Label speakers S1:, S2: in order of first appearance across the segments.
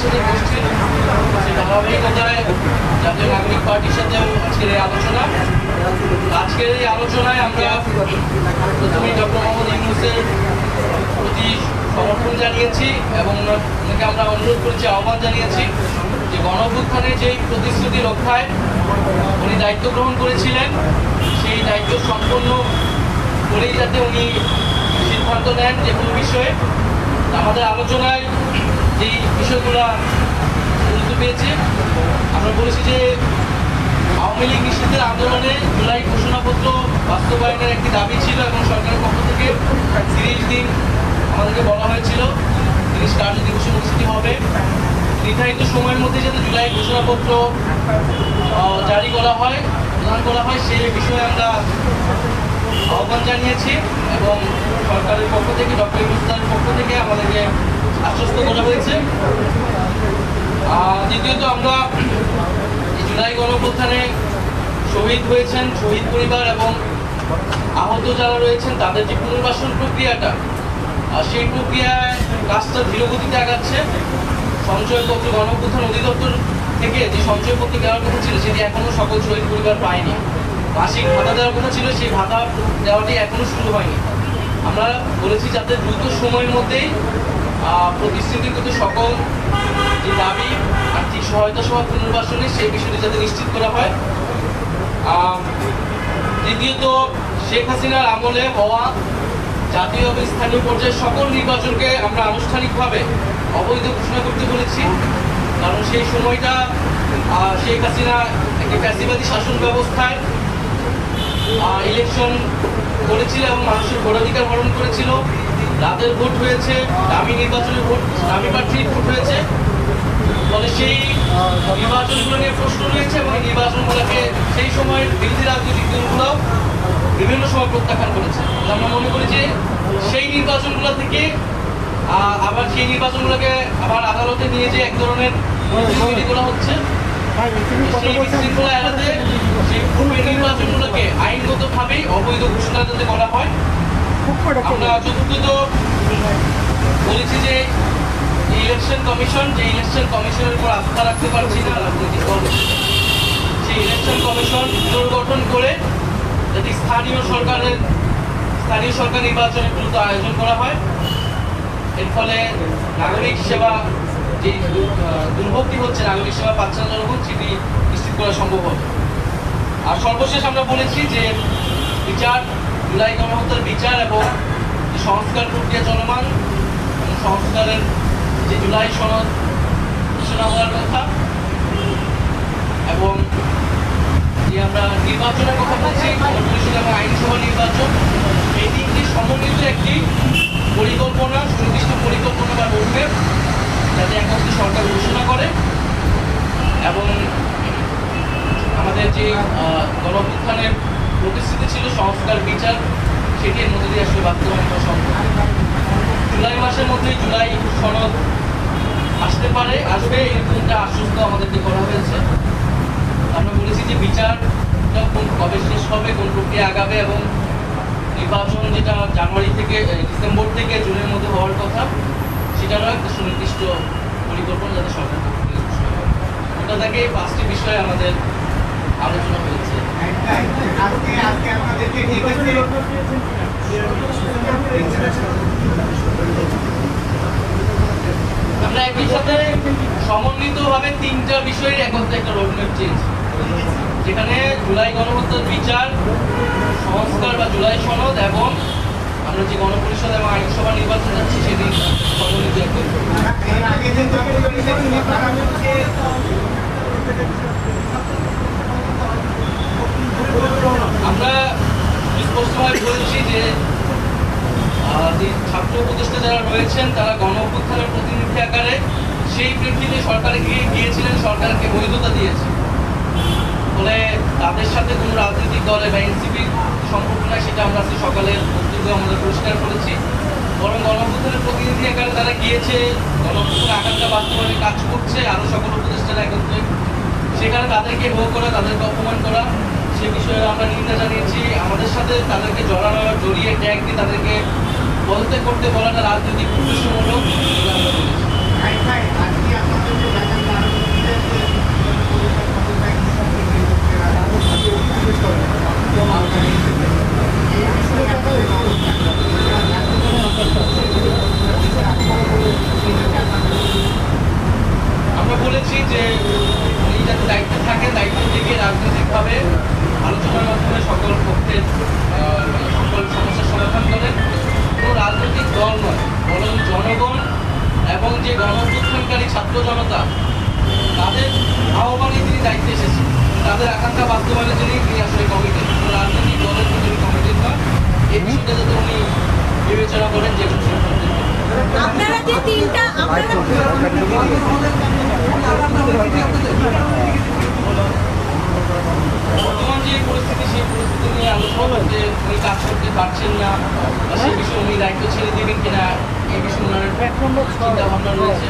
S1: সাথে উপস্থিত। সেই ধারাবাহিকতায় জাতীয় নাগরিক পার্টির সাথে আজকের এই আলোচনা। আজকের এই আলোচনায় আমরা প্রথমেই ডক্টর মোহাম্মদ ইউনূসের প্রতি সমর্থন জানিয়েছি এবং ওনাকে আমরা অনুরোধ করেছি, আহ্বান জানিয়েছি যে গণঅভ্যুত্থানের যেই প্রতিশ্রুতি রক্ষায় উনি দায়িত্ব গ্রহণ করেছিলেন সেই দায়িত্ব সম্পন্ন করেই যাতে উনি সিদ্ধান্ত নেন যে কোনো বিষয়ে। আমাদের আলোচনায় যেই বিষয়গুলো গুরুত্ব পেয়েছে, আমরা বলেছি যে আওয়ামী লীগ নিষিদ্ধের আন্দোলনে জুলাই ঘোষণাপত্র বাস্তবায়নের একটি দাবি ছিল এবং সরকারের পক্ষ থেকে 30 দিন আমাদেরকে বলা হয়েছিল 30 কার্যদিবস অনুষ্ঠিত হবে। নির্ধারিত সময়ের মধ্যে যাতে জুলাই ঘোষণাপত্র জারি করা হয়, প্রদান করা হয়, সেই বিষয়ে আমরা আহ্বান জানিয়েছি এবং সরকারের পক্ষ থেকে, ডক্টর ইউনূসের পক্ষ থেকে আমাদেরকে আশ্বস্ত করা হয়েছে। দ্বিতীয়ত, আমরা জুলাই গণঅভ্যুত্থানে শহীদ হয়েছেন, শহীদ পরিবার এবং আহত যারা রয়েছেন তাদের যে পুনর্বাসন প্রক্রিয়াটা, সেই প্রক্রিয়ায় কাজটা ধীরগতিতে আগাচ্ছে। সঞ্চয়পত্র গণঅভ্যুত্থান অধিদপ্তর থেকে যে সঞ্চয়পত্র দেওয়ার কথা ছিল সেটি এখনও সকল শহীদ পরিবার পায়নি। মাসিক ভাতা দেওয়ার কথা ছিল, সেই ভাতা দেওয়াটি এখনও শুরু হয়নি। আমরা বলেছি যাতে দ্রুত সময়ের মধ্যেই প্রতিশ্রুতিগত সকল যে দাবি, আর্থিক সহায়তা সহ পুনর্বাসনে সেই বিষয়টি যাতে নিশ্চিত করা হয়। দ্বিতীয়ত, শেখ হাসিনার আমলে হওয়া জাতীয় এবং স্থানীয় পর্যায়ে সকল নির্বাচনকে আমরা আনুষ্ঠানিকভাবে অবৈধ ঘোষণা করতে বলেছি। কারণ সেই সময়টা শেখ হাসিনা একটি ফ্যাসিবাদী শাসন ব্যবস্থায় ইলেকশন করেছিল এবং মানুষের ভোটাধিকার হরণ করেছিল। রাতের ভোট হয়েছে, দামি নির্বাচনের ভোট, দামি প্রার্থীর ভোট হয়েছে। ফলে সেই নির্বাচনগুলো নিয়ে প্রশ্ন রয়েছে এবং এই নির্বাচনগুলোকে সেই সময়ের বিরোধী রাজনৈতিক দলগুলো বিভিন্ন সময় প্রত্যাখ্যান করেছে। আমরা মনে করি যে সেই নির্বাচনগুলো থেকে আবার সেই নির্বাচনগুলোকে আবার আদালতে নিয়ে যে এক ধরনের তৈরি করা হচ্ছে, সেই বিশৃঙ্খলা এড়াতে সেই পূর্বের নির্বাচনগুলোকে আইনগতভাবেই অবৈধ ঘোষণা যাতে করা হয়। আমরা চতুর্থত বলেছি যে ইলেকশন কমিশন, যে ইলেকশন কমিশনের উপর আস্থা রাখতে পারছি না রাজনৈতিক দল, সেই ইলেকশন কমিশন পুনর্গঠন করে যাতে স্থানীয় সরকার নির্বাচনের দ্রুত আয়োজন করা হয়। এর ফলে নাগরিক সেবা যে দুর্ভোগটি হচ্ছে, নাগরিক সেবা পাচ্ছে না জনগণ, সেটি নিশ্চিত করা সম্ভব হবে। আর সর্বশেষ আমরা বলেছি যে বিচার, জুলাই গণহত্যার বিচার এবং সংস্কার প্রক্রিয়া চলমান, সংস্কারের যে জুলাই সনদ ঘোষণা হওয়ার কথা এবং যে আমরা নির্বাচনের কথা বলছি, পরিষদ এবং আইনসভা নির্বাচন, এই তিনটি সমন্বিত একটি পরিকল্পনা, সুনির্দিষ্ট পরিকল্পনা বা রোডম্যাপ যাতে একত্রে সরকার ঘোষণা করে এবং আমাদের যে গণঅভ্যুত্থানের প্রতিশ্রুতি ছিল সংস্কার, বিচার, সেটি এর মধ্যে দিয়ে আসলে বাস্তবায়ন করা সম্ভব। জুলাই মাসের মধ্যেই জুলাই সনদ আসতে পারে, আসবে, এরকমটা আশ্বস্ত আমাদেরকে করা হয়েছে। আমরা বলেছি যে বিচারটা কবে শেষ হবে, কোন প্রক্রিয়া আগাবে এবং নির্বাচন যেটা জানুয়ারি থেকে ডিসেম্বর থেকে জুনের মধ্যে হওয়ার কথা, সেটারও একটা সুনির্দিষ্ট পরিকল্পনা যাতে সরকার ওটা থেকে 5টি বিষয়ে আমাদের আলোচনা হয়েছে। আমরা একই সাথে সমন্বিতভাবে 3টা বিষয়ের একত্রে একটা রোডম্যাপ চেয়েছি, যেখানে জুলাই গণহত্যার বিচার, সংস্কার বা জুলাই সনদ এবং আমরা যে গণপরিষদ এবং আইনসভা নির্বাচন যাচ্ছি সেটি সমন্বিত একটা। আমরা স্পষ্টভাবে বলছি যে ছাত্র উপদেষ্টা যারা রয়েছেন তারা গণঅভ্যুত্থানের প্রতিনিধি আকারে সেই প্রেক্ষিতে সরকারে গিয়েছিলেন, সরকারকে বৈধতা দিয়েছে। ফলে তাদের সাথে কোনো রাজনৈতিক দলে বা এনসিপির সম্পর্ক নাই, সেটা আমরা আজকে সকালের বক্তব্যে আমাদের পরিষ্কার করেছি। বরং গণঅভ্যুত্থানের প্রতিনিধি আকারে তারা গিয়েছে, গণঅভ্যুত্থানের আকাঙ্ক্ষা বাস্তবায়নে কাজ করছে, আরও সকল উপদেষ্টারা একত্রে, সেখানে তাদেরকে ভোগ করা, তাদেরকে অপমান করা, সে বিষয়ে আমরা নিন্দা জানিয়েছি। আমাদের সাথে তাদেরকে জড়িয়ে ট্যাগ দিয়ে তাদেরকে পদত্যাগ করতে বলাটা রাজনৈতিক উদ্দেশ্যমূলক। যে উনি যাতে দায়িত্বে থাকেন, দায়িত্ব থেকে রাজনৈতিকভাবে আলোচনার মাধ্যমে সকল পক্ষের সকল সমস্যার সমাধান করেন। কোনো রাজনৈতিক দল নয়, বরং জনগণ এবং যে গণ-অভ্যুত্থানকারী ছাত্র জনতা তাদের আহ্বানে তিনি দায়িত্বে এসেছেন, তাদের আকাঙ্ক্ষা বাস্তবায়নের জন্যই তিনি আসলে কমিটেড। কোনো রাজনৈতিক দলের প্রতি কমিটেড নয়। এই বিষয়টা যাতে উনি বিবেচনা করেন যে কোনো সিদ্ধান্তের ক্ষেত্রে।
S2: আপনারা যে তিনটা
S1: বর্তমান যে পরিস্থিতি, সেই পরিস্থিতি নিয়ে আলোচনা যে উনি কাজ করতে পারছেন না বা সেই বিষয়ে উনি দায়িত্ব ছেড়ে দেবেন কিনা, এই বিষয়ে ওনার চিন্তা ভাবনা রয়েছে।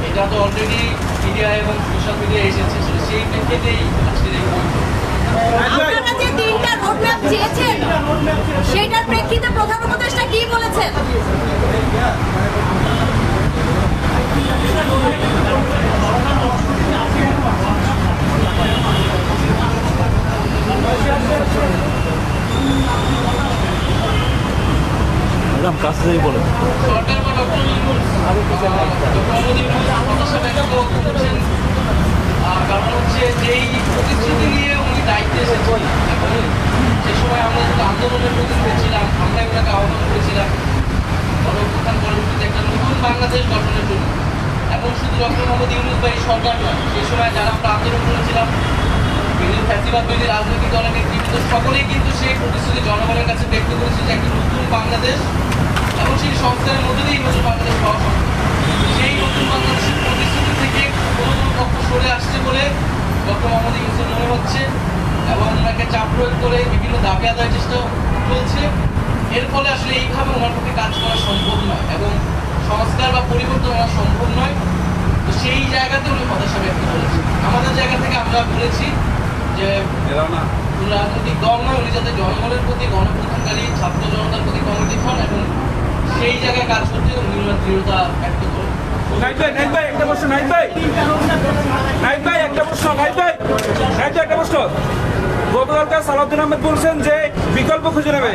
S1: এটা তো অলরেডি মিডিয়া এবং সোশ্যাল মিডিয়ায় এসেছে, সেই প্রেক্ষিতেই আজকের এই বৈঠক।
S2: আপনারা যে তিনটা রোডম্যাপ চেয়েছেন সেটার প্রেক্ষিতে প্রধান উপদেষ্টা কি বলেছেন?
S1: সরকার বা ডক্টর ইউনূস হতাশা ব্যক্ত করছেন, কারণ হচ্ছে যেই প্রতিশ্রুতি নিয়ে উনি দায়িত্বে এসেছেন এবং সে সময় আমরা যখন আন্দোলনের প্রতিনিধি ছিলাম, আমরা ওনাকে আহ্বান করেছিলাম গণ-অভ্যুত্থান পরবর্তীতে একটা নতুন বাংলাদেশ গঠনের জন্য। এবং শুধু ডক্টর মোহাম্মদ ইউনূস বা এই সরকার নয়, সেই সময় যারা আমরা আন্দোলন করেছিলাম, বিভিন্ন ফ্যাসিবাদ বিরোধী রাজনৈতিক দলের নেতৃত্ব সকলেই কিন্তু সেই প্রতিশ্রুতি জনগণের কাছে ব্যক্ত করেছে যে একটি নতুন বাংলাদেশ এবং সেই সংস্কারের মধ্যে দিয়েই নতুন বাংলাদেশ পাওয়া সম্ভব। সেই নতুন বাংলাদেশের প্রতিশ্রুতি থেকে কোনো কোনো পক্ষ সরে আসছে বলে ডক্টর মোহাম্মদ ইউনূসের মনে হচ্ছে এবং ওনাকে চাপ প্রয়োগ করে বিভিন্ন দাবি আদায়ের চেষ্টা চলছে। এর ফলে আসলে এইভাবে ওনার পক্ষে কাজ করা সম্ভব নয় এবং সংস্কার বা পরিবর্তন আনা সম্ভব নয়। তো সেই জায়গাতে উনি হতাশা ব্যক্ত করেছেন। আমাদের জায়গা থেকে আমরা বলেছি যে রাজনৈতিক দল নয়, উনি যাতে জনগণের প্রতি, গণ-অভ্যুত্থানকারী ছাত্র জনতার প্রতি কমিটেড হন এবং সেই জায়গায় কাজ করতে উনি ওনার দৃঢ়তা ব্যক্ত করেন।
S3: গতকালকার সালাউদ্দিন আহমেদ বলছেন যে বিকল্প খুঁজে নেবে।